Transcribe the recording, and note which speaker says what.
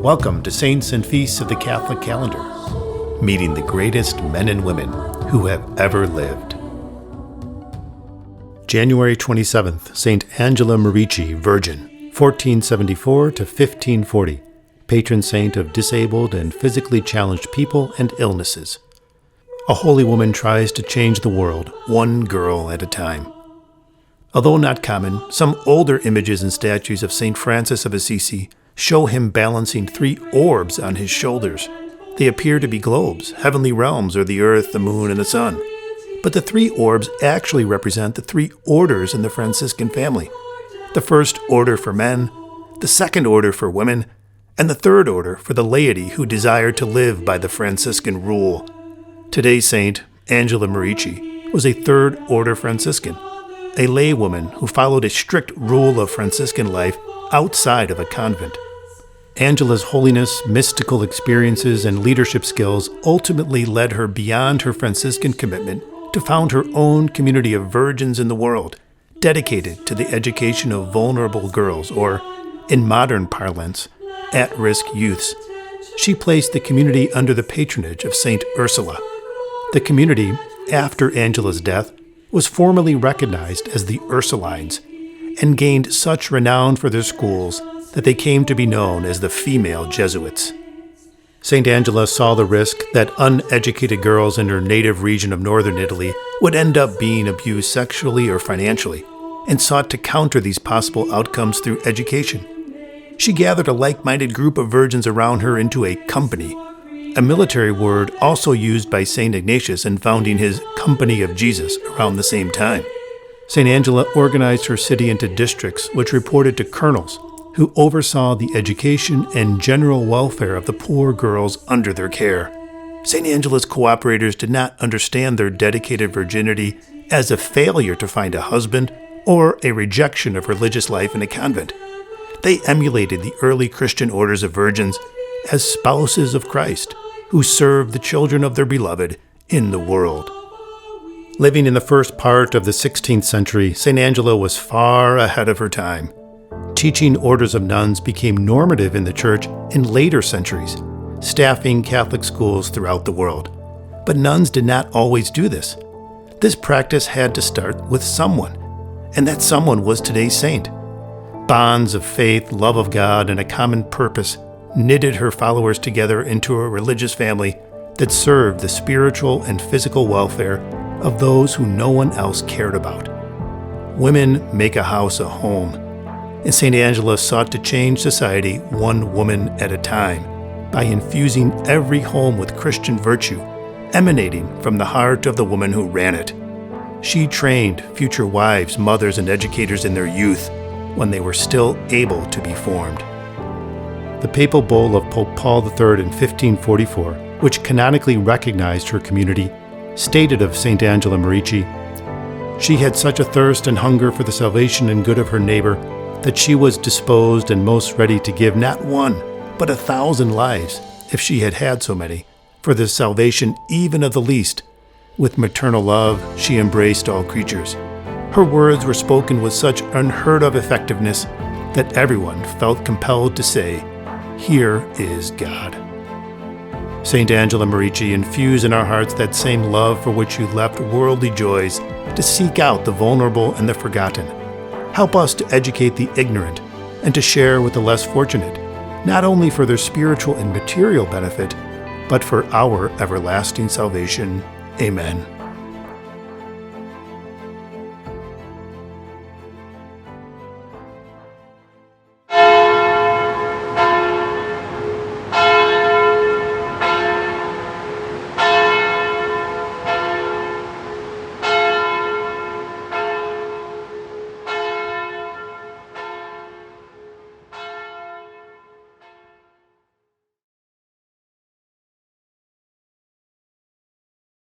Speaker 1: Welcome to Saints and Feasts of the Catholic Calendar, meeting the greatest men and women who have ever lived. January 27th, Saint Angela Merici, Virgin, 1474 to 1540, patron saint of disabled and physically challenged people and illnesses. A holy woman tries to change the world, one girl at a time. Although not common, some older images and statues of St. Francis of Assisi show him balancing 3 orbs on his shoulders. They appear to be globes, heavenly realms, or the earth, the moon, and the sun. But the 3 orbs actually represent the 3 orders in the Franciscan family. The first order for men, the second order for women, and the third order for the laity who desire to live by the Franciscan rule. Today's saint, Angela Merici, was a third order Franciscan, a laywoman who followed a strict rule of Franciscan life outside of a convent. Angela's holiness, mystical experiences, and leadership skills ultimately led her beyond her Franciscan commitment to found her own community of virgins in the world, dedicated to the education of vulnerable girls, or, in modern parlance, at-risk youths. She placed the community under the patronage of Saint Ursula. The community, after Angela's death, was formally recognized as the Ursulines and gained such renown for their schools that they came to be known as the female Jesuits. St. Angela saw the risk that uneducated girls in her native region of northern Italy would end up being abused sexually or financially, and sought to counter these possible outcomes through education. She gathered a like-minded group of virgins around her into a company, a military word also used by St. Ignatius in founding his Company of Jesus around the same time. St. Angela organized her city into districts which reported to colonels, who oversaw the education and general welfare of the poor girls under their care. St. Angela's cooperators did not understand their dedicated virginity as a failure to find a husband or a rejection of religious life in a convent. They emulated the early Christian orders of virgins as spouses of Christ, who served the children of their beloved in the world. Living in the first part of the 16th century, St. Angela was far ahead of her time. Teaching orders of nuns became normative in the church in later centuries, staffing Catholic schools throughout the world. But nuns did not always do this. This practice had to start with someone, and that someone was today's saint. Bonds of faith, love of God, and a common purpose knitted her followers together into a religious family that served the spiritual and physical welfare of those who no one else cared about. Women make a house a home, and St. Angela sought to change society one woman at a time by infusing every home with Christian virtue, emanating from the heart of the woman who ran it. She trained future wives, mothers, and educators in their youth when they were still able to be formed. The papal bull of Pope Paul III in 1544, which canonically recognized her community, stated of St. Angela Merici, "She had such a thirst and hunger for the salvation and good of her neighbor that she was disposed and most ready to give not 1, but 1,000 lives, if she had had so many, for the salvation even of the least. With maternal love, she embraced all creatures. Her words were spoken with such unheard-of effectiveness that everyone felt compelled to say, 'Here is God.'" St. Angela Merici, infuse in our hearts that same love for which you left worldly joys to seek out the vulnerable and the forgotten. Help us to educate the ignorant and to share with the less fortunate, not only for their spiritual and material benefit, but for our everlasting salvation. Amen.